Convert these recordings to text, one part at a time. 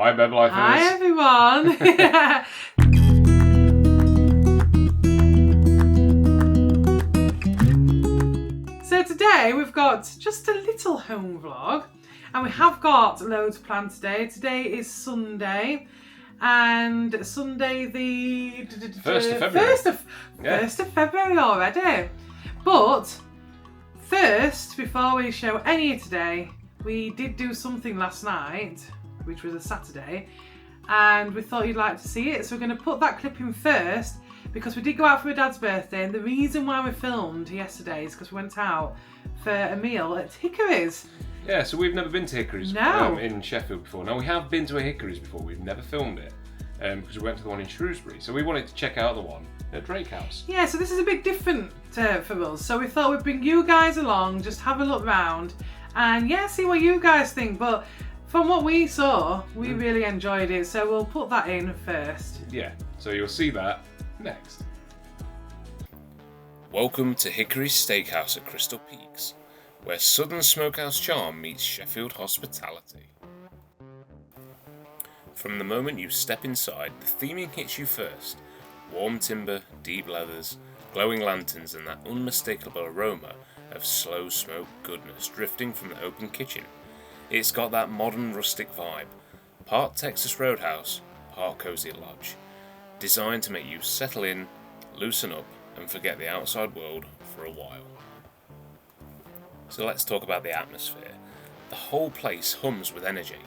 Hi, Bev Lifers. Hi, everyone. So today we've got just a little home vlog, and we have got loads planned today. Today is Sunday, and Sunday the 1st of February. 1st of February already. But first, before we show any of today, we did do something last night, which was a Saturday, and we thought you'd like to see it. So we're going to put that clip in first, because we did go out for my dad's birthday, and the reason why we filmed yesterday is because we went out for a meal at Hickorys. Yeah, so we've never been to Hickorys in Sheffield before. Now, we have been to a Hickorys before, we've never filmed it, because we went to the one in Shrewsbury. So we wanted to check out the one at Drake House. Yeah, so this is a bit different for us. So we thought we'd bring you guys along, just have a look round, and yeah, see what you guys think. But from what we saw, we really enjoyed it, so we'll put that in first. Yeah, so you'll see that next. Welcome to Hickory's Steakhouse at Crystal Peaks, where Southern Smokehouse charm meets Sheffield hospitality. From the moment you step inside, the theming hits you first. Warm timber, deep leathers, glowing lanterns, and that unmistakable aroma of slow smoke goodness drifting from the open kitchen. It's got that modern rustic vibe, part Texas Roadhouse, part cozy lodge, designed to make you settle in, loosen up, and forget the outside world for a while. So let's talk about the atmosphere. The whole place hums with energy.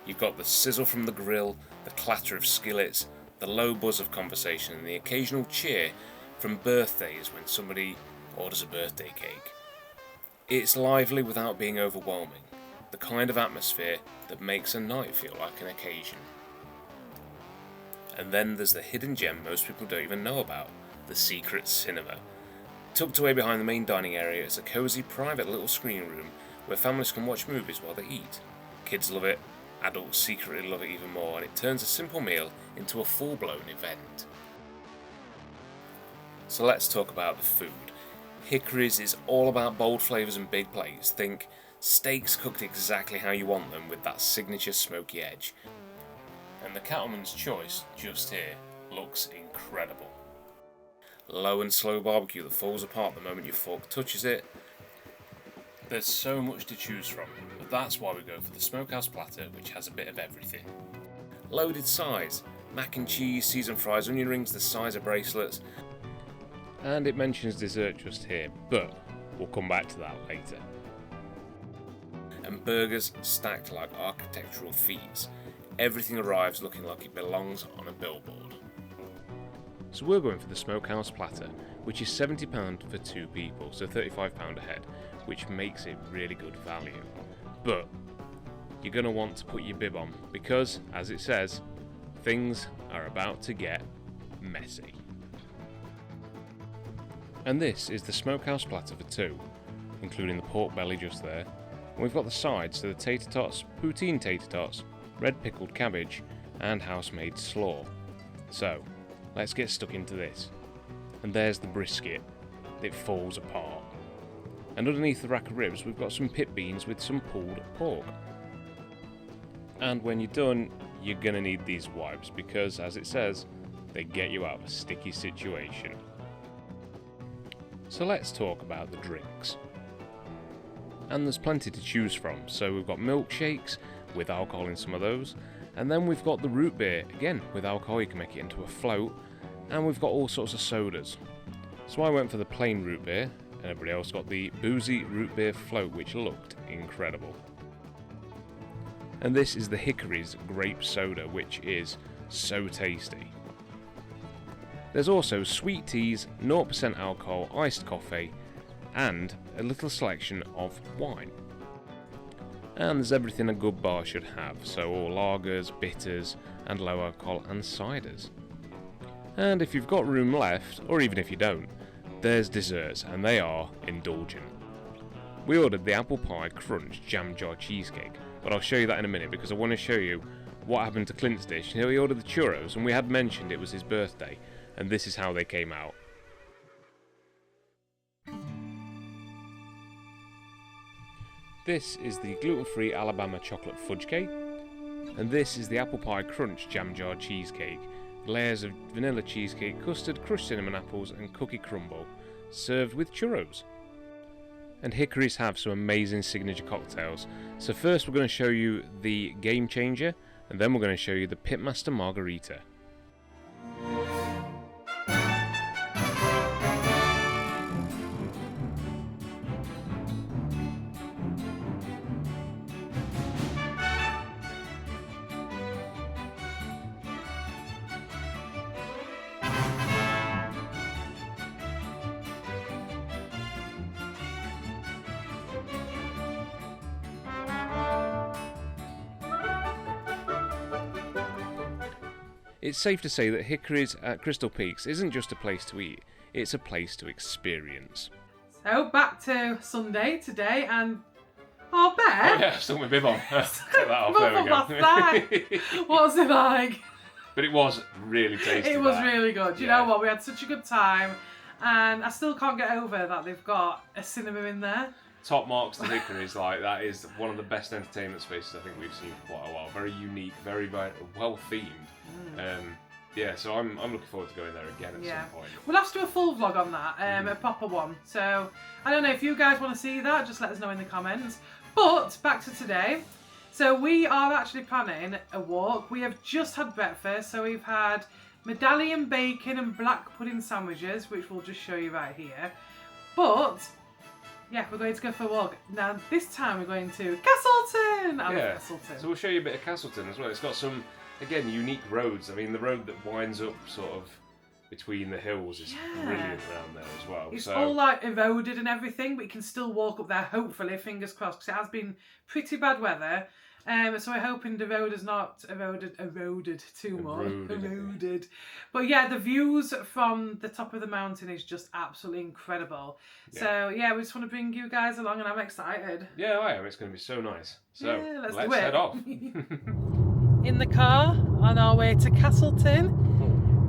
You've got the sizzle from the grill, the clatter of skillets, the low buzz of conversation, and the occasional cheer from birthdays when somebody orders a birthday cake. It's lively without being overwhelming, the kind of atmosphere that makes a night feel like an occasion. And then there's the hidden gem most people don't even know about, the secret cinema. Tucked away behind the main dining area is a cosy private little screening room where families can watch movies while they eat. Kids love it, adults secretly love it even more, and it turns a simple meal into a full-blown event. So let's talk about the food. Hickorys is all about bold flavours and big plates. Think steaks cooked exactly how you want them with that signature smoky edge. And the cattleman's choice, just here, looks incredible. Low and slow barbecue that falls apart the moment your fork touches it. There's so much to choose from, but that's why we go for the Smokehouse platter, which has a bit of everything. Loaded sides, mac and cheese, seasoned fries, onion rings the size of bracelets. And it mentions dessert just here, but we'll come back to that later. And burgers stacked like architectural feats. Everything arrives looking like it belongs on a billboard. So we're going for the Smokehouse platter, which is £70 for two people, so £35 a head, which makes it really good value. But you're going to want to put your bib on, because, as it says, things are about to get messy. And this is the Smokehouse platter for two, including the pork belly just there. And we've got the sides, so the tater tots, poutine tater tots, red pickled cabbage, and house-made slaw. So, let's get stuck into this. And there's the brisket. It falls apart. And underneath the rack of ribs, we've got some pit beans with some pulled pork. And when you're done, you're gonna need these wipes because, as it says, they get you out of a sticky situation. So let's talk about the drinks. And there's plenty to choose from. So we've got milkshakes with alcohol in some of those. And then we've got the root beer, again with alcohol, you can make it into a float. And we've got all sorts of sodas. So I went for the plain root beer, and everybody else got the boozy root beer float, which looked incredible. And this is the Hickorys grape soda, which is so tasty. There's also sweet teas, 0% alcohol, iced coffee, and a little selection of wine. And there's everything a good bar should have, so all lagers, bitters, and low alcohol and ciders. And if you've got room left, or even if you don't, there's desserts, and they are indulgent. We ordered the apple pie crunch jam jar cheesecake, but I'll show you that in a minute because I want to show you what happened to Clint's dish. He ordered the churros, and we had mentioned it was his birthday, and this is how they came out. This is the gluten-free Alabama chocolate fudge cake. And this is the apple pie crunch jam jar cheesecake. Layers of vanilla cheesecake, custard, crushed cinnamon apples and cookie crumble, served with churros. And Hickorys have some amazing signature cocktails. So first we're going to show you the Game Changer, and then we're going to show you the Pitmaster Margarita. It's safe to say that Hickorys at Crystal Peaks isn't just a place to eat, it's a place to experience. So back to Sunday today, and oh, Ben! Oh yeah, I've still got my bib on. Take that off, there we go. Last night. What's it like? But it was really tasty. It was really good. You know what? We had such a good time, and I still can't get over that they've got a cinema in there. Top marks to Hickorys, like that is one of the best entertainment spaces I think we've seen for quite a while. Very unique, very well themed. Yeah, so I'm looking forward to going there again at some point. We'll have to do a full vlog on that, a proper one. So I don't know if you guys want to see that, just let us know in the comments. But back to today. So we are actually planning a walk. We have just had breakfast, so we've had medallion bacon and black pudding sandwiches, which we'll just show you right here. But yeah, we're going to go for a walk. Now this time we're going to Castleton. I love Castleton. So we'll show you a bit of Castleton as well. It's got some, again, unique roads. I mean, the road that winds up sort of between the hills is brilliant around there as well. It's all like eroded and everything, but you can still walk up there, hopefully, fingers crossed, because it has been pretty bad weather. So we're hoping the road has not eroded too much. Eroded. But yeah, the views from the top of the mountain is just absolutely incredible. Yeah. So yeah, we just want to bring you guys along, and I'm excited. Yeah, I am. It's going to be so nice. So yeah, let's head off. In the car on our way to Castleton.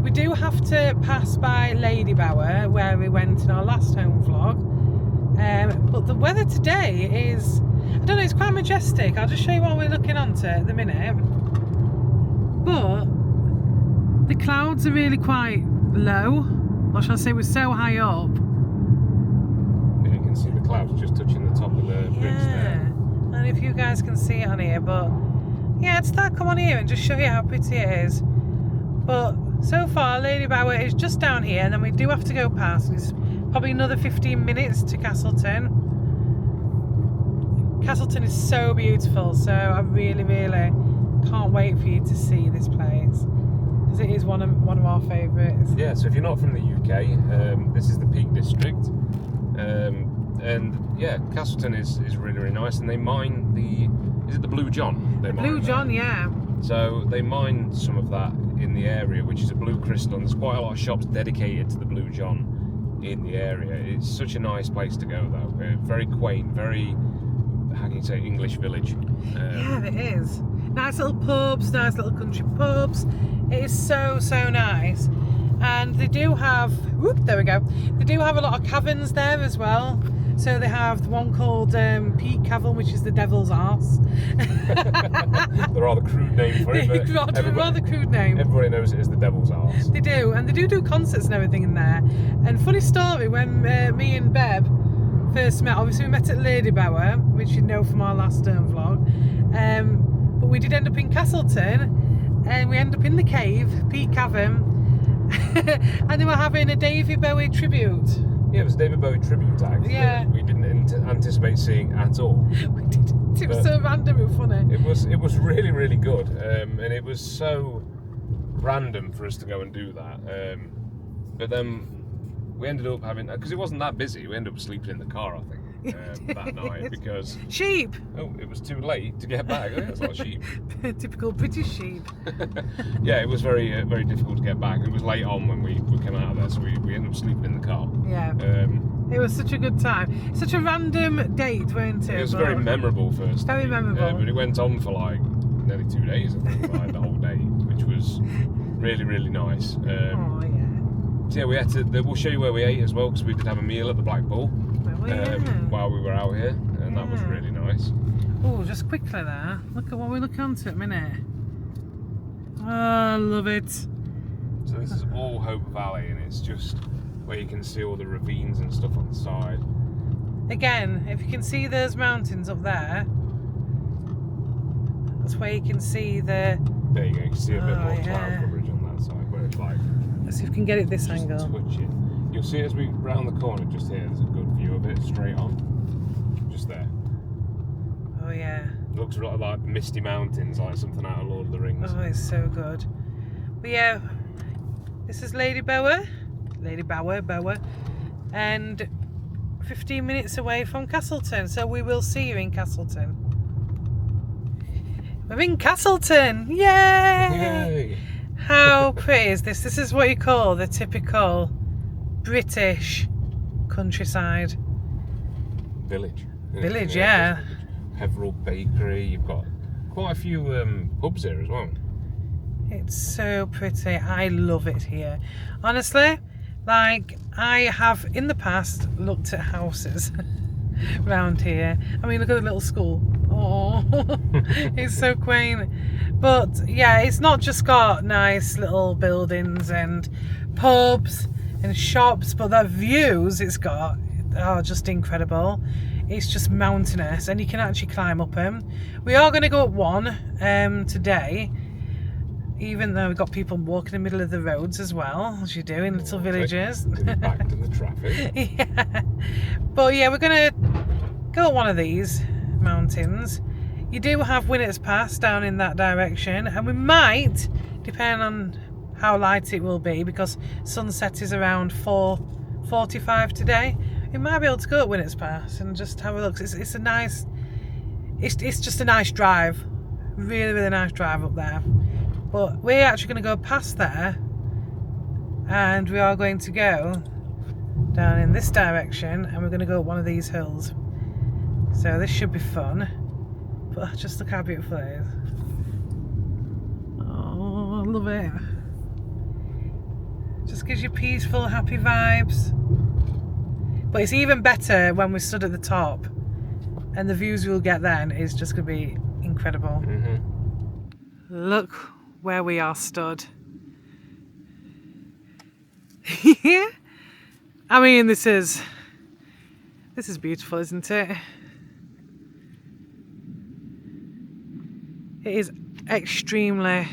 We do have to pass by Lady Bower, where we went in our last home vlog. But the weather today is, I don't know, it's quite majestic. I'll just show you what we're looking onto at the minute. But the clouds are really quite low. Or shall I say, we're so high up. You can see the clouds just touching the top of the bridge there. And if you guys can see it on here, but yeah, I'd start come on here and just show you how pretty it is. But so far, Lady Bower is just down here, and then we do have to go past. It's probably another 15 minutes to Castleton. Castleton is so beautiful, so I really, really can't wait for you to see this place, because it is one of our favourites. Yeah, so if you're not from the UK, this is the Peak District, and yeah, Castleton is really, really nice, and they mine is it the Blue John? The Blue John, yeah. So they mine some of that in the area, which is a blue crystal, and there's quite a lot of shops dedicated to the Blue John in the area. It's such a nice place to go though, very quaint, very, how can you say, English village. Yeah, it is. Nice little pubs, nice little country pubs. It is so nice. And they do have, there we go. They do have a lot of caverns there as well. So they have the one called Peak Cavern, which is the Devil's Arse. The rather crude name for it. Rather crude name. Everybody knows it as the Devil's Arse. They do, and they do concerts and everything in there. And funny story, when me and Beb first met, obviously we met at Lady Bower, which you know from our last vlog. But we did end up in Castleton, and we ended up in the cave, Peak Cavern, and they were having a David Bowie tribute. Yeah, it was a David Bowie tribute act that we didn't anticipate seeing at all. We didn't. It was so random and funny. It was really, really good, and it was so random for us to go and do that. But then we ended up having, because it wasn't that busy, we ended up sleeping in the car, I think. That night, because sheep. Oh, it was too late to get back. That's a lot of sheep. Typical British sheep. Yeah, it was very very difficult to get back. It was late on when we came out of there, so we ended up sleeping in the car. Yeah. It was such a good time. Such a random date, weren't it? It was very memorable first. Very memorable. But it went on for like nearly 2 days, I think, like the whole day, which was really, really nice. Oh yeah. So yeah, we had to. We'll show you where we ate as well, because we did have a meal at the Black Bull while we were out here, and that was really nice. Oh, just quickly there. Look at what we look onto at a minute. Oh, I love it. So this is all Hope Valley, and it's just where you can see all the ravines and stuff on the side. Again, if you can see those mountains up there, that's where you can see the... There you go, you can see a bit more cloud coverage on that side, where it's like... Let's see if we can get it this just angle. Touch it. You'll see as we round the corner just here, there's a good view of it, straight on. Just there. Oh yeah. It looks a lot like Misty Mountains, like something out of Lord of the Rings. Oh, it's so good. But yeah, this is Lady Bower, and 15 minutes away from Castleton, so we will see you in Castleton. We're in Castleton! Yay! Yay! How pretty is this? This is what you call the typical British countryside. Village. Village, yeah. Peveril Bakery, you've got quite a few pubs here as well. It's so pretty. I love it here. Honestly, like, I have in the past looked at houses around here. I mean, look at the little school. Oh, it's so quaint. But yeah, it's not just got nice little buildings and pubs and shops, but the views it's got are just incredible. It's just mountainous, and you can actually climb up them. We are going to go up one today, even though we've got people walking in the middle of the roads as well, as you do in little villages. To be back to the traffic. Yeah. But yeah, we're going to go up one of these mountains. You do have Winnats Pass down in that direction, and we might, depending on how light it will be, because sunset is around 4:45 today, we might be able to go up Winnats Pass and just have a look. It's a nice, it's just a nice drive, really nice drive up there. But we're actually going to go past there, and we are going to go down in this direction, and we're going to go up one of these hills. So this should be fun. But just look how beautiful it is. Oh, I love it. Just gives you peaceful, happy vibes. But it's even better when we stood at the top, and the views we'll get then is just going to be incredible. Mm-hmm. Look where we are stood. I mean, this is beautiful, isn't it? It is extremely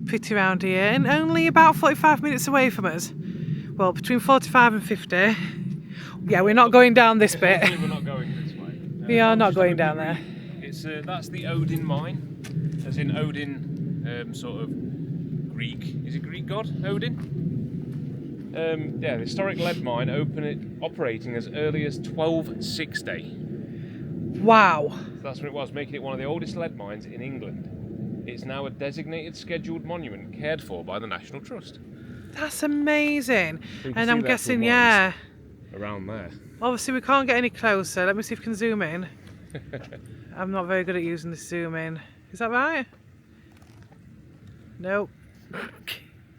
pretty around here, and only about 45 minutes away from us. Well, between 45 and 50. Yeah, we're not going down this bit. We're not going this way. We are not going down there. It's that's the Odin mine, as in Odin, sort of Greek. Is it Greek god Odin? Yeah, the historic lead mine, operating as early as 1260. Wow. So that's when it was, making it one of the oldest lead mines in England. It's now a designated scheduled monument cared for by the National Trust. That's amazing. So and I'm guessing, yeah. Around there. Obviously, we can't get any closer. Let me see if we can zoom in. I'm not very good at using the zoom in. Is that right? Nope.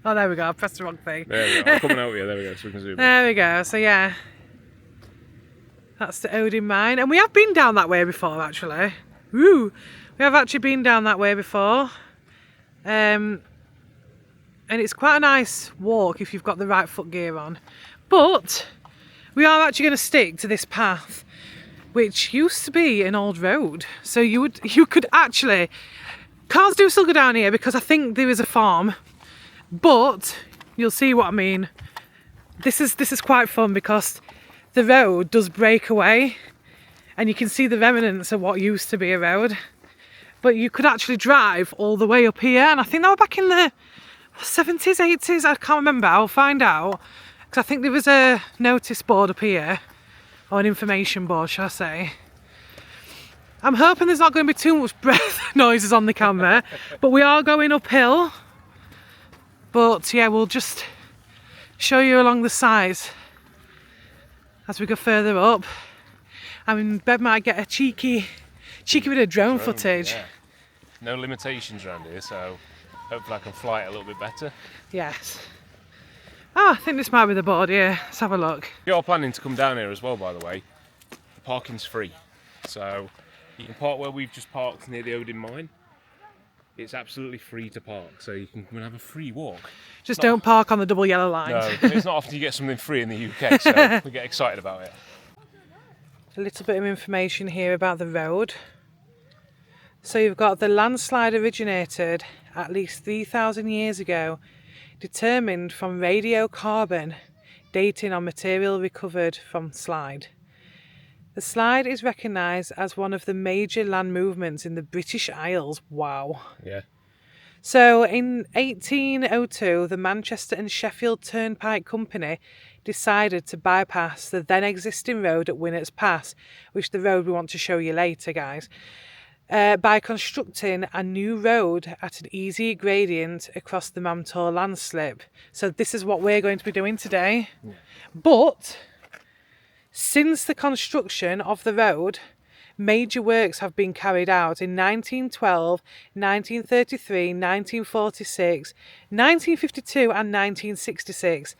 Oh, there we go. I pressed the wrong thing. There we go. I'm coming out here. There we go. So we can zoom in. There we go. So, yeah. That's the Odin mine. And we have been down that way before, actually. Woo! We have actually been down that way before. And it's quite a nice walk if you've got the right foot gear on. But we are actually going to stick to this path, which used to be an old road. So you could actually, cars do still go down here because I think there is a farm, but you'll see what I mean. This is quite fun because the road does break away, and you can see the remnants of what used to be a road. But you could actually drive all the way up here, and I think that was back in the 70s, 80s, I can't remember. I'll find out, because I think there was a notice board up here, or an information board, shall I say. I'm hoping there's not going to be too much breath noises on the camera, but we are going uphill. But yeah, we'll just show you along the sides as we go further up. I mean, Bev might get a cheeky bit of drone footage. Yeah. No limitations around here, so hopefully I can fly it a little bit better. Yes. Oh, I think this might be the board, yeah. Let's have a look. If you're planning to come down here as well, by the way, the parking's free. So you can park where we've just parked near the Odin mine. it's absolutely free to park, so you can come and have a free walk. Just don't park on the double yellow line. No, it's not often you get something free in the UK, so we get excited about it. A little bit of information here about the road. So you've got the landslide originated at least 3,000 years ago, determined from radiocarbon, dating on material recovered from slide. The slide is recognised as one of the major land movements in the British Isles. Wow. Yeah. So in 1802, the Manchester and Sheffield Turnpike Company decided to bypass the then existing road at Winnats Pass, which is the road we want to show you later, guys, by constructing a new road at an easy gradient across the Mam Tor landslip. So this is what we're going to be doing today. Yeah. But since the construction of the road, major works have been carried out in 1912, 1933, 1946, 1952 and 1966.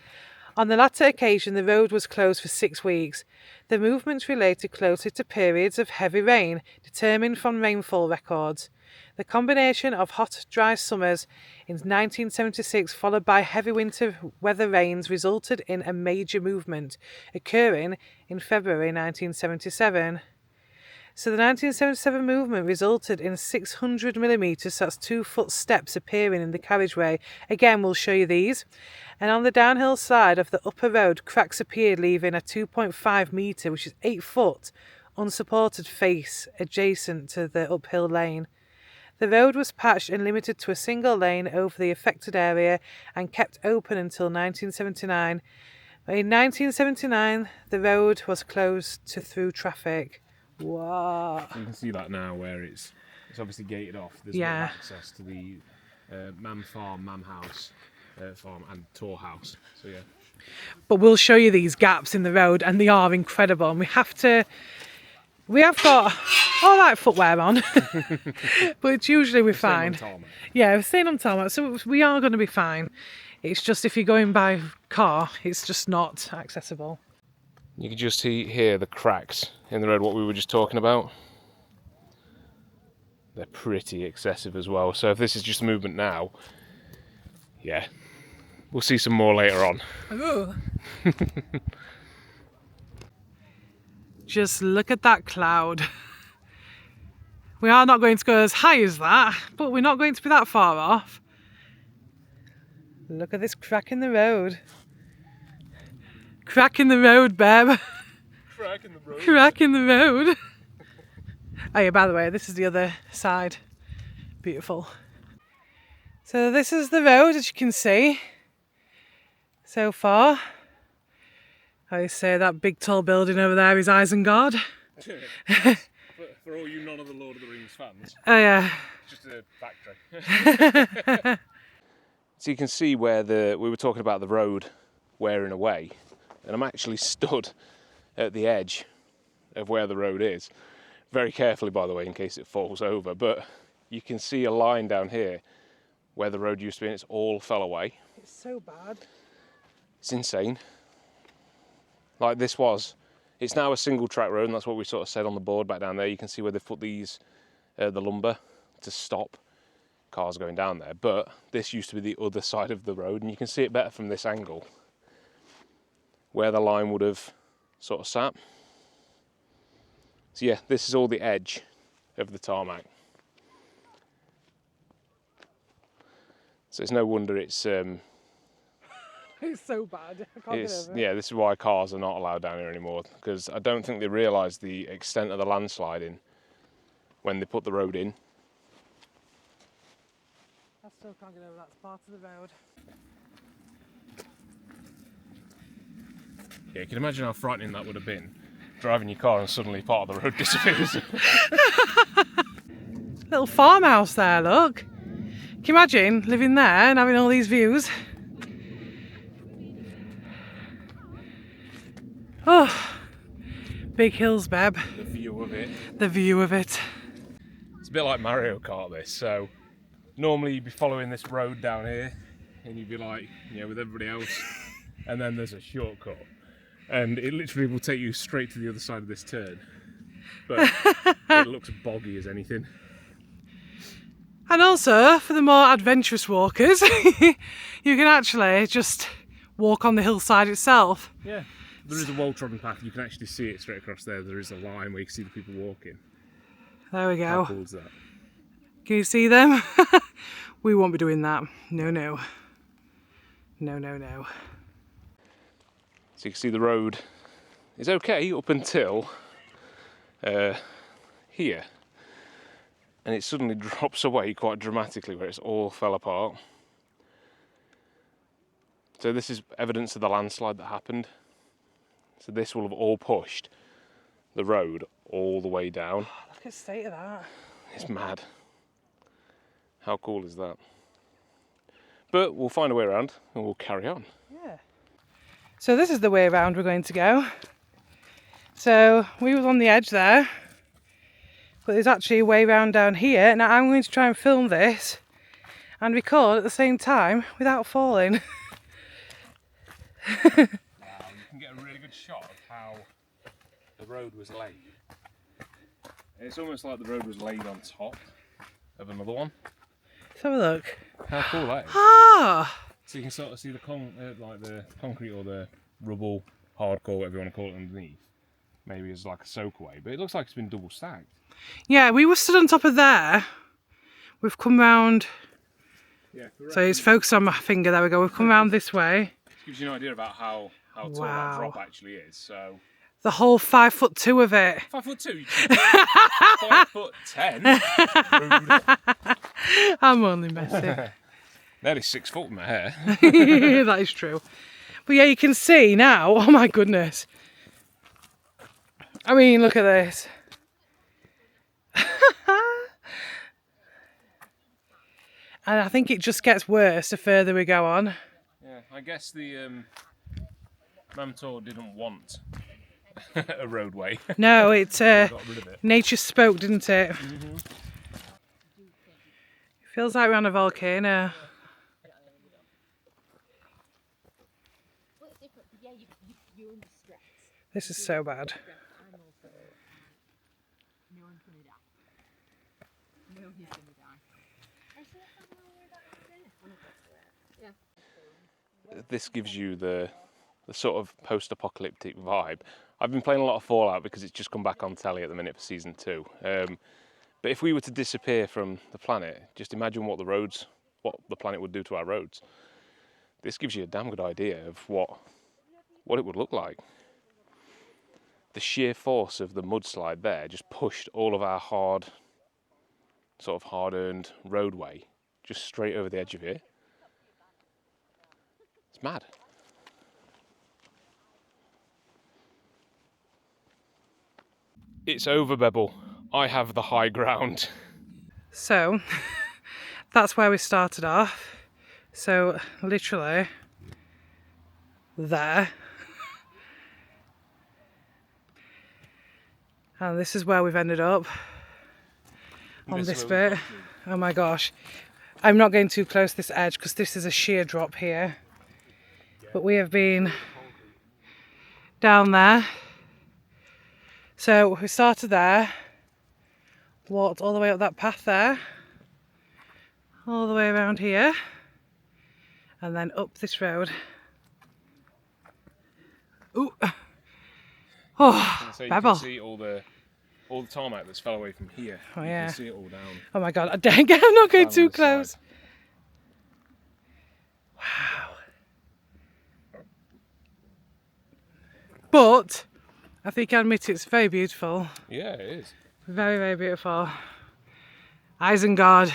On the latter occasion, the road was closed for 6 weeks. The movements related closely to periods of heavy rain, determined from rainfall records. The combination of hot, dry summers in 1976 followed by heavy winter weather rains resulted in a major movement, occurring in February 1977. So the 1977 movement resulted in 600 millimetres, that's 2-foot steps appearing in the carriageway. Again, we'll show you these. And on the downhill side of the upper road, cracks appeared, leaving a 2.5 metre, which is 8 foot, unsupported face adjacent to the uphill lane. The road was patched and limited to a single lane over the affected area and kept open until 1979. In 1979, the road was closed to through traffic. Wow. You can see that now where it's obviously gated off. There's no access to the Mam Farm, Mam House farm and Tor House. So yeah. But we'll show you these gaps in the road and they are incredible. And we have got all right footwear on, but usually we're fine. Yeah, we're staying on tarmac, so we are going to be fine. It's just if you're going by car, it's just not accessible. You can just hear the cracks in the road, what we were just talking about. They're pretty excessive as well. So if this is just movement now, yeah, we'll see some more later on. Ooh. Just look at that cloud. We are not going to go as high as that, but we're not going to be that far off. Look at this crack in the road. Crack in the road, babe. Crack in the road. Crack in the road. Oh yeah, by the way, this is the other side. Beautiful. So this is the road, as you can see. So far. I say that big tall building over there is Isengard. For all you none of the Lord of the Rings fans. Oh yeah. Just a factory. So you can see where we were talking about the road wearing away. And I'm actually stood at the edge of where the road is. Very carefully, by the way, in case it falls over. But you can see a line down here where the road used to be, and it's all fell away. It's so bad. It's insane. Like this was. It's now a single track road, and that's what we sort of said on the board back down there. You can see where they've put these, the lumber to stop cars going down there. But this used to be the other side of the road, and you can see it better from this angle, where the line would have sort of sat. So yeah, this is all the edge of the tarmac. So it's no wonder it's It's so bad. I can't get over it. Yeah, this is why cars are not allowed down here anymore, because I don't think they realised the extent of the landsliding when they put the road in. I still can't get over that part of the road. Yeah, you can imagine how frightening that would have been, driving your car and suddenly part of the road disappears. Little farmhouse there, look. Can you imagine living there and having all these views? Oh, big hills, babe. The view of it. The view of it. It's a bit like Mario Kart, this. So normally you'd be following this road down here, and you'd be like, with everybody else, and then there's a shortcut. And it literally will take you straight to the other side of this turn. But it looks boggy as anything. And also, for the more adventurous walkers, you can actually just walk on the hillside itself. Yeah, there is a well-trodden path. You can actually see it straight across there. There is a line where you can see the people walking. There we go. How cool is that? Can you see them? We won't be doing that. No, no. No, no, no. So you can see the road is okay up until here. And it suddenly drops away quite dramatically where it's all fell apart. So this is evidence of the landslide that happened. So this will have all pushed the road all the way down. Look at the state of that. It's mad. How cool is that? But we'll find a way around and we'll carry on. Yeah. So this is the way around we're going to go. So we was on the edge there, but there's actually a way round down here. Now I'm going to try and film this and record at the same time without falling. Wow, you can get a really good shot of how the road was laid. It's almost like the road was laid on top of another one. Let's have a look. How cool that is. Ah! So you can sort of see the like the concrete or the rubble, hardcore, whatever you want to call it, underneath. Maybe it's like a soak away, but it looks like it's been double stacked. Yeah, we were stood on top of there. We've come round. Yeah. So it's focused on my finger. There we go. We've come round this way. Gives you an idea about how tall that drop actually is. So the whole 5'2" of it. 5'2". 5'10". I'm only messing. Nearly 6 foot in my hair. That is true. But yeah, you can see now. Oh my goodness. I mean, look at this. And I think it just gets worse the further we go on. Yeah, I guess the Mam Tor didn't want a roadway. No, it's got rid of it. nature spoke, didn't it? Mm-hmm. It feels like we're on a volcano. This is so bad. This gives you the sort of post-apocalyptic vibe. I've been playing a lot of Fallout because it's just come back on telly at the minute for season 2. But if we were to disappear from the planet, just imagine what the planet would do to our roads. This gives you a damn good idea of what it would look like. The sheer force of the mudslide there just pushed all of our hard-earned roadway just straight over the edge of here. It's mad. It's over, Bebble. I have the high ground. So, that's where we started off. So, literally, there. And this is where we've ended up. On this bit. Oh my gosh. I'm not going too close to this edge because this is a sheer drop here. But we have been down there. So we started there, walked all the way up that path there, all the way around here, and then up this road. Ooh. Oh, so you Bebble. can see all the tarmac that's fell away from here. Oh, you yeah. can see it all down. Oh my god, dang it, I'm not going Down too this close. side. Wow. But I think I admit it's very beautiful. Yeah, it is. Very, very beautiful. Isengard.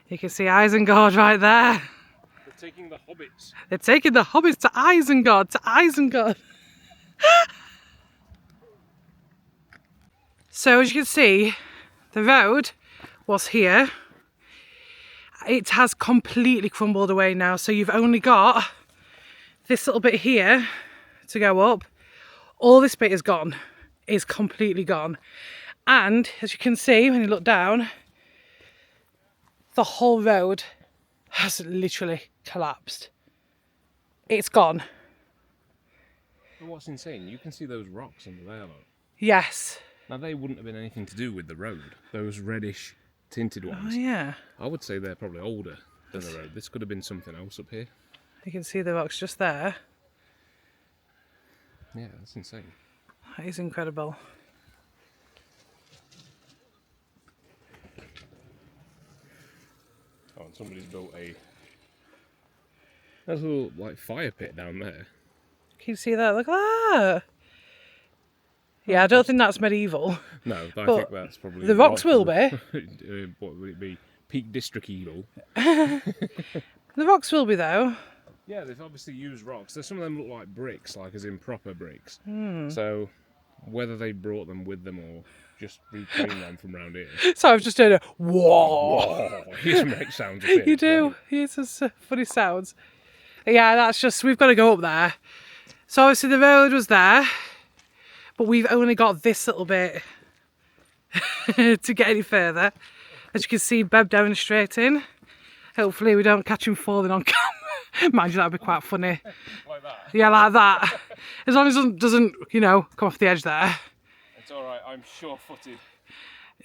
You can see Isengard right there. They're taking the hobbits. They're taking the hobbits to Isengard, So as you can see, the road was here. It has completely crumbled away now, so you've only got this little bit here to go up. All this bit is gone, is completely gone. And as you can see, when you look down, the whole road has literally collapsed. It's gone. But what's insane, you can see those rocks under there, look. Yes. Now they wouldn't have been anything to do with the road. Those reddish tinted Oh ones. yeah. I would say they're probably older than the road. This could have been something else up here. You can see the rocks just there. Yeah, that's insane. That is incredible. Oh, and somebody's built there's a little like fire pit down there. Can you see that? Look at that. Yeah, I don't think that's medieval. No, but I But think that's probably the rocks will be. What would it be? Peak District Evil. The rocks will be though. Yeah, they've obviously used rocks. There's some of them look like bricks, like as in proper bricks. So whether they brought them with them or just reclaimed them from around here. So I've just done a whoa. Oh, here's some next sounds. Up here. You do. Here's some funny sounds. Yeah, that's just, we've got to go up there. So obviously the road was there, but we've only got this little bit to get any further. As you can see, Beb demonstrating. Hopefully we don't catch him falling on camera. Mind you, that'd be quite funny. Like that. Yeah, like that. As long as it doesn't, you know, come off the edge there. It's alright, I'm sure-footed.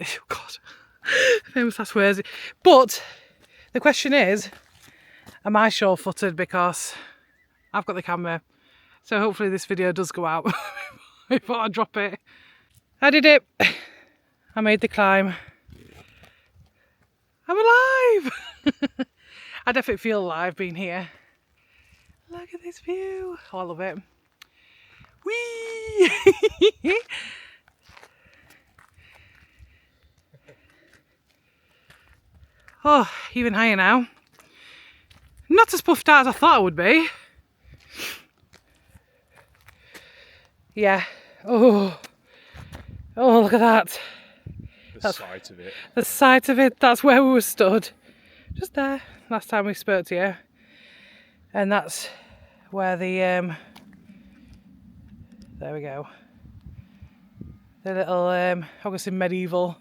Oh God, famous last words. But the question is, am I sure-footed? Because I've got the camera. So hopefully this video does go out before I drop it. I did it. I made the climb. I'm alive. I definitely feel alive being here. Look at this view. Oh, I love it. Whee! Oh, even higher now. Not as puffed out as I thought I would be. Yeah. Oh, look at that. The sight of it. The sight of it, that's where we were stood. Just there, last time we spoke to you. And that's where the, there we go. The little, obviously medieval,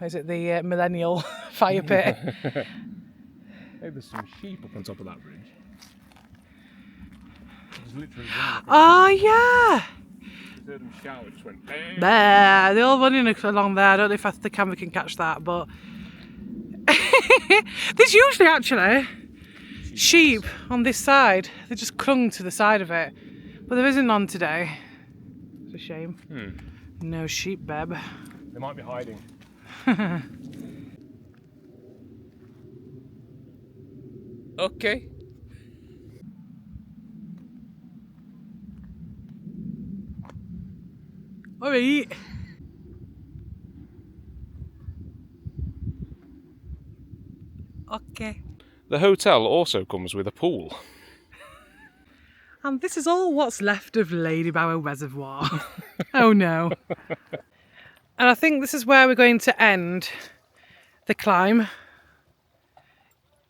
is it the millennial fire pit? Hey, there's some sheep up on top of that bridge. There's literally Oh yeah! I heard them shout, it just went There, they're all running along there. I don't know if the camera can catch that, but there's usually actually sheep on this side. They just clung to the side of it, but there isn't none today. It's a shame. No sheep, Beb. They might be hiding. Okay. Alright. Okay. The hotel also comes with a pool. And this is all what's left of Ladybower Reservoir. Oh no. And I think this is where we're going to end the climb,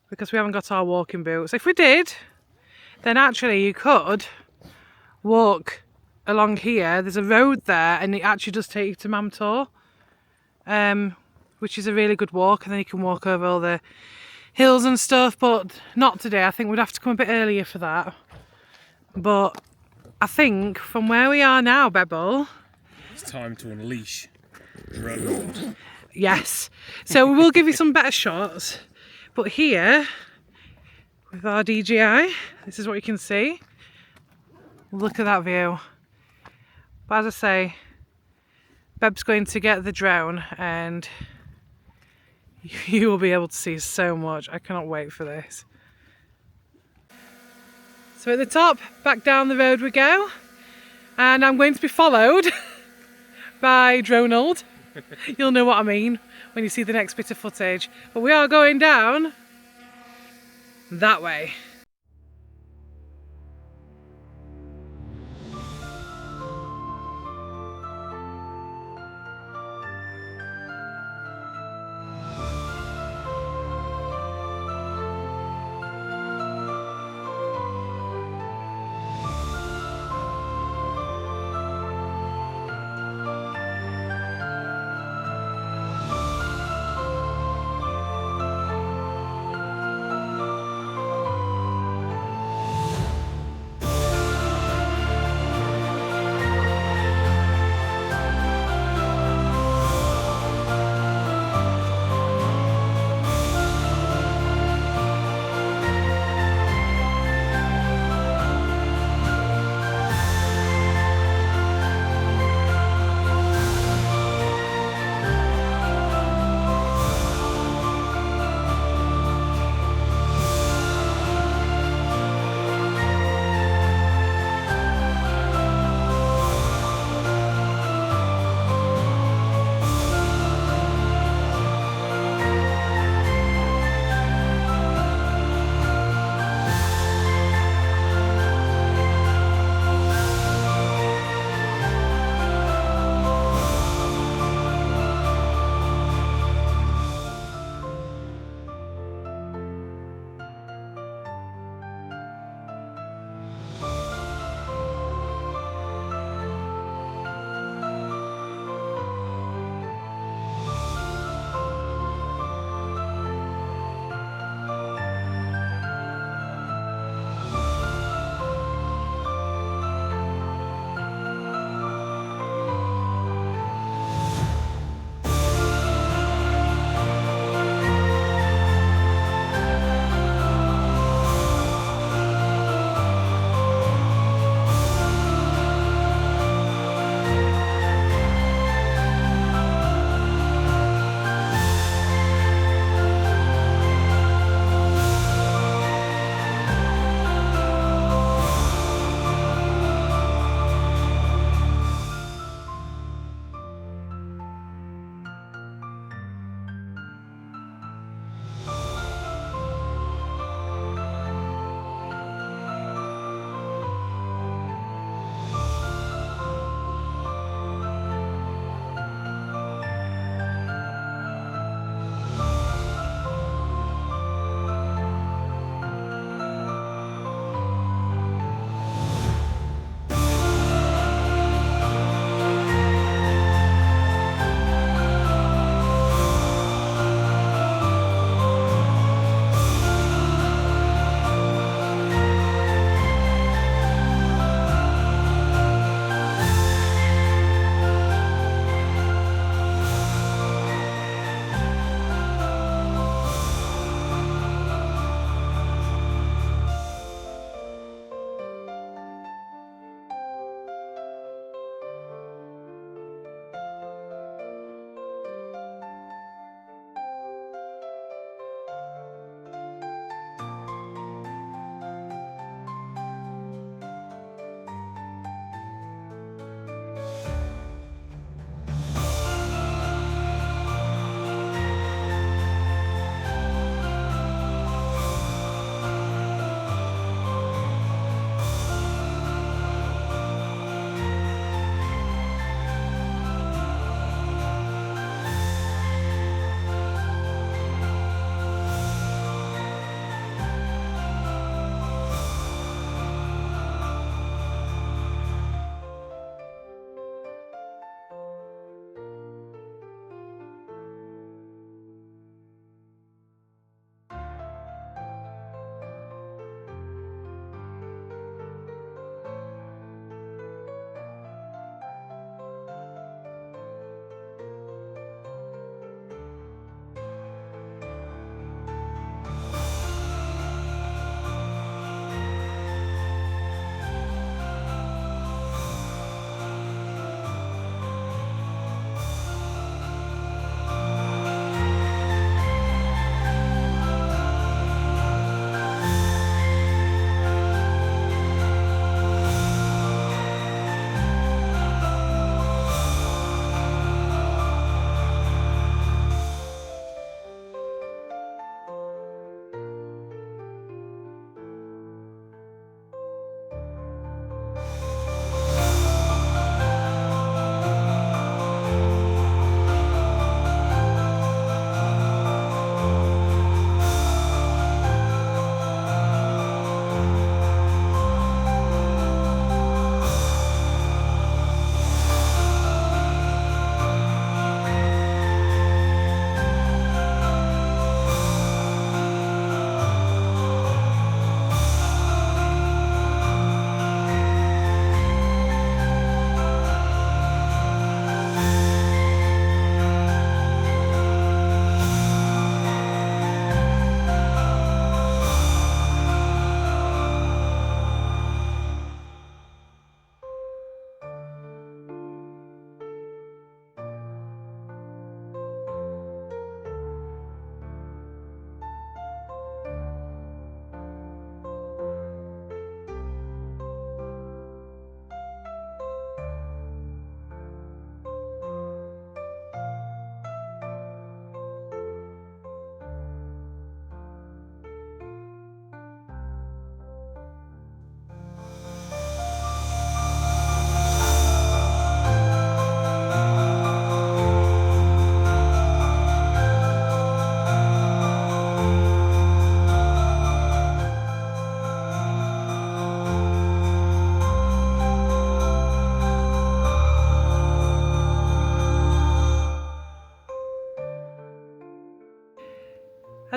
because we haven't got our walking boots. If we did, then actually you could walk along here. There's a road there and it actually does take you to Mam Tor, which is a really good walk, and then you can walk over all the hills and stuff, but not today. I think we'd have to come a bit earlier for that. But I think from where we are now, Bebble, It's time to unleash Ronald. yes. So we will give you some better shots. But here, with our DJI, this is what you can see. Look at that view. But as I say, Beb's going to get the drone and you will be able to see so much. I cannot wait for this. So at the top, back down the road we go. And I'm going to be followed by Dronald. You'll know what I mean when you see the next bit of footage. But we are going down that way.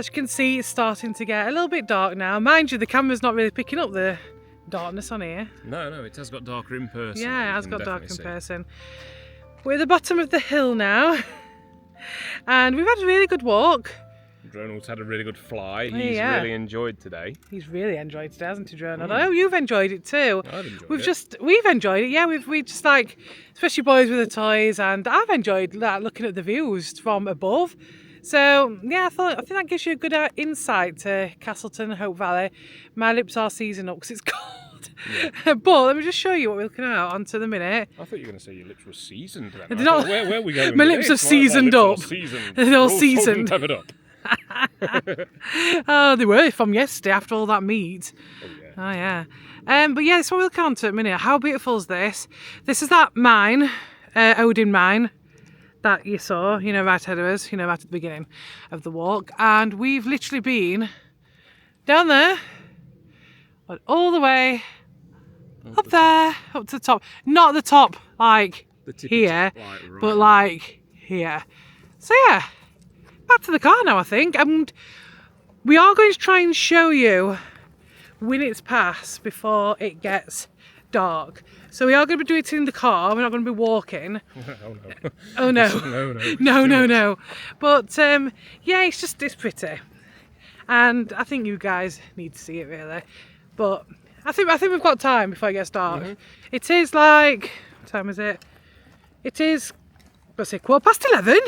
As you can see, it's starting to get a little bit dark now. Mind you, the camera's not really picking up the darkness on here. No, it has got darker in person. Yeah, it has got darker in person. We're at the bottom of the hill now, and we've had a really good walk. Dronald's had a really good fly. He's really enjoyed today. He's really enjoyed today, hasn't he, Dronald? I know you've enjoyed it too. I've enjoyed it. We've enjoyed it. Yeah, we just like, especially boys with the toys, and I've enjoyed looking at the views from above. So yeah, I think that gives you a good insight to Castleton and Hope Valley. My lips are seizing up because it's cold. Yeah. But let me just show you what we're looking at onto the minute. I thought you were going to say your lips were seasoned. They're not. Where are we going? My lips have seasoned up. They're all seasoned. Up. Oh, they were from yesterday after all that meat. Oh yeah. But yeah, that's what we'll look on to at a minute. How beautiful is this? This is that mine, Odin mine, that you saw, right ahead of us, right at the beginning of the walk. And we've literally been down there, all the way up there, up to the top. Not the top, like here, right. But like here. So yeah. Back to the car now, I think, and we are going to try and show you Winnats Pass before it gets dark. So we are going to be doing it in the car. We're not going to be walking. Oh no! No. But yeah, it's pretty, and I think you guys need to see it really. But I think we've got time before it gets dark. Mm-hmm. It is like, what time is it? It is, let's say 11:15.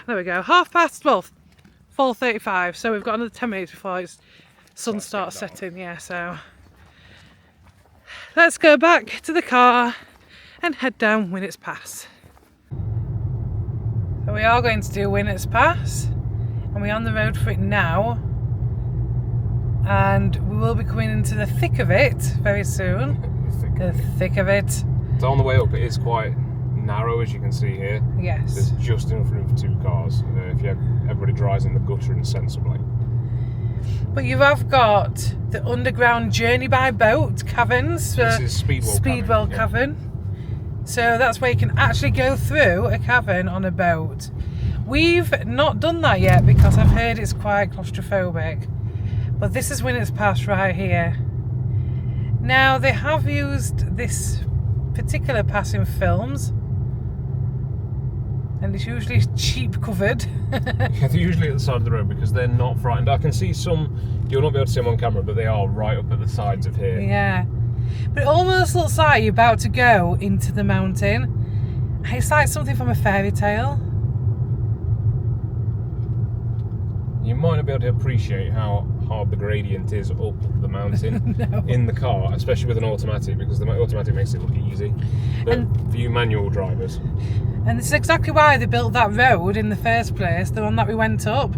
There we go. 12:30, 4:35. So we've got another 10 minutes before it's sun starts setting. Yeah, so let's go back to the car and head down Winnats Pass. So we are going to do Winnats Pass, and we're on the road for it now. And we will be coming into the thick of it very soon. The thick of it. So on the way up, it is quite narrow, as you can see here. Yes. There's just enough room for two cars if everybody drives in the gutter and sensibly. But you have got the underground journey by boat caverns for this is Speedwell Cavern. So that's where you can actually go through a cavern on a boat. We've not done that yet because I've heard it's quite claustrophobic. But this is Winnats Pass right here. Now they have used this particular pass in films. And it's usually cheap covered. Yeah, they're usually at the side of the road because they're not frightened. I can see some, you'll not be able to see them on camera, but they are right up at the sides of here. Yeah. But it almost looks like you're about to go into the mountain. It's like something from a fairy tale. You might not be able to appreciate how hard the gradient is up the mountain in the car, especially with an automatic, because the automatic makes it look easy. But for you manual drivers. And this is exactly why they built that road in the first place, the one that we went up.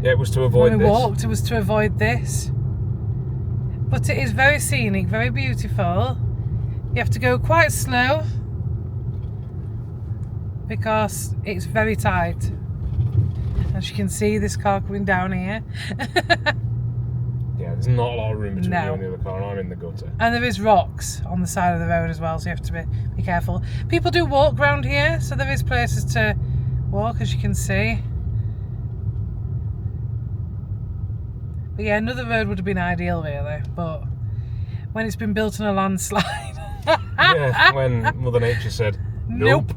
Yeah, it was to avoid when we walked, it was to avoid this. But it is very scenic, very beautiful. You have to go quite slow because it's very tight. As you can see, this car coming down here. Yeah, there's not a lot of room between you and the other car, and I'm in the gutter. And there is rocks on the side of the road as well, so you have to be careful. People do walk around here, so there is places to walk, as you can see. But yeah, another road would have been ideal, really. But when it's been built on a landslide. Yeah, when Mother Nature said, nope.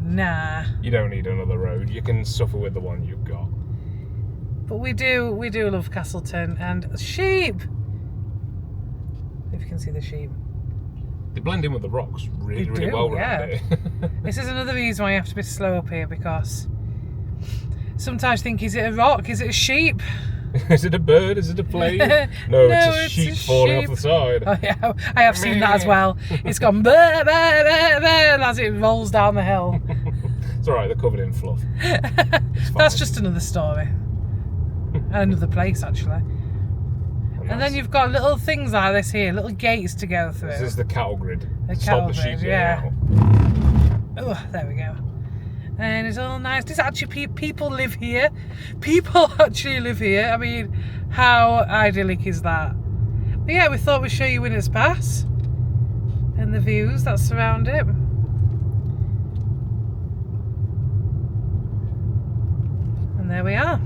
Nah. You don't need another road. You can suffer with the one you've got. But we do love Castleton and sheep. If you can see the sheep. They blend in with the rocks really well around here. This is another reason why you have to be slow up here, because sometimes you think, is it a rock? Is it a sheep? Is it a bird? Is it a plane? No, it's a sheep falling off the side. Oh yeah, I have seen that as well. It's gone bah, bah, bah, bah, as it rolls down the hill. It's alright, they're covered in fluff. That's just another story. Another place, actually. And then you've got little things like this here, little gates to go through. This is the cattle grid. Stop the sheep getting out. Oh, there we go. And it's all nice. There's actually people live here. People actually live here. I mean, how idyllic is that? But yeah, we thought we'd show you Winnats Pass and the views that surround it. there we are.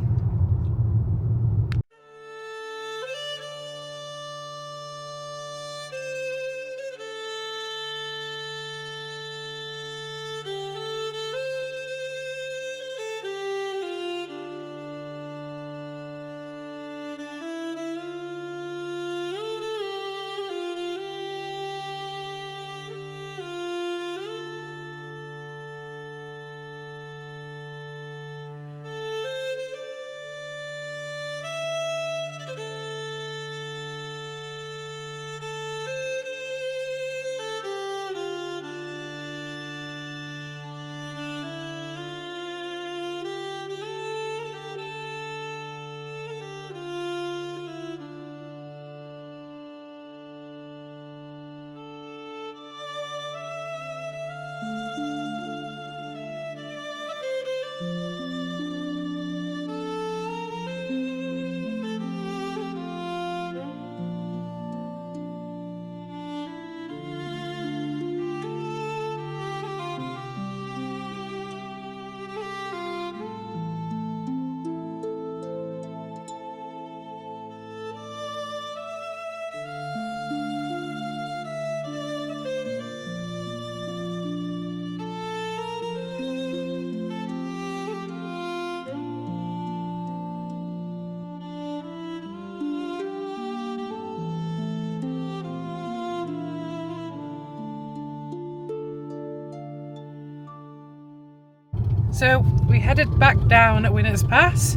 So we headed back down at Winnats Pass,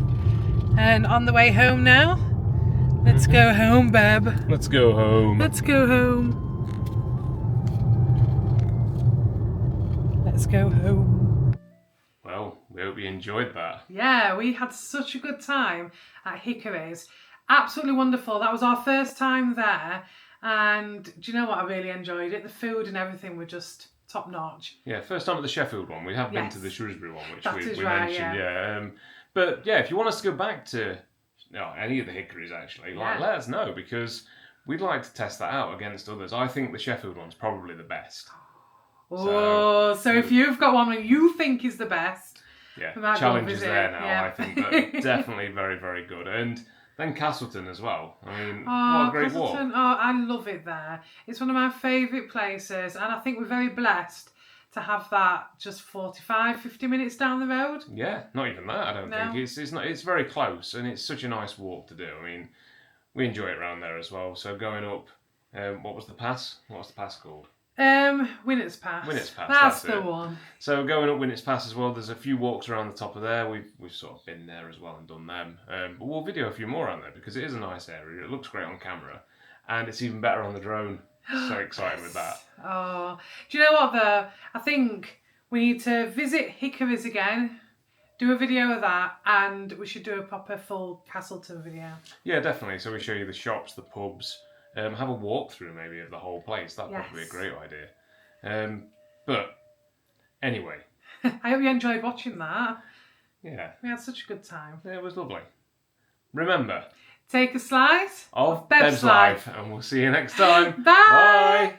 and on the way home now. Let's go home, Beb. Let's go home. Let's go home. Let's go home. Well, we hope you enjoyed that. Yeah, we had such a good time at Hickorys. Absolutely wonderful. That was our first time there, and do you know what? I really enjoyed it. The food and everything were just top notch. Yeah, first time at the Sheffield one. We have been Yes. to the Shrewsbury one, which That we is right, mentioned. Yeah. But yeah, if you want us to go back to any of the Hickorys, actually, Yeah. let us know, because we'd like to test that out against others. I think the Sheffield one's probably the best. Oh, so if you've got one that you think is the best, Yeah, we might go challenge is visit. there now. Yeah. I think that definitely very, very good. And then Castleton as well. I mean, Oh, what a great Castleton, walk. oh, I love it there. It's one of my favourite places, and I think we're very blessed to have that just 45, 50 minutes down the road. Yeah, not even that. I don't No. think it's not. It's very close, and it's such a nice walk to do. I mean, we enjoy it around there as well. So going up, what was the pass? What was the pass called? Winnats Pass. Winnats Pass, That's that's the it. one. So going up Winnats Pass as well, there's a few walks around the top of there. We've sort of been there as well and done them. But we'll video a few more on there because it is a nice area. It looks great on camera, and it's even better on the drone. So excited with that. Oh, do you know what though? I think we need to visit Hickorys again, do a video of that, and we should do a proper full Castleton video. Yeah, definitely. So we show you the shops, the pubs, have a walkthrough maybe of the whole place. That'd probably be a Yes. great idea. But anyway, I hope you enjoyed watching that. yeah, We had such a good time. it was lovely. Remember, Take a slice of Beb's Beb's life, and we'll see you next time. Bye. Bye.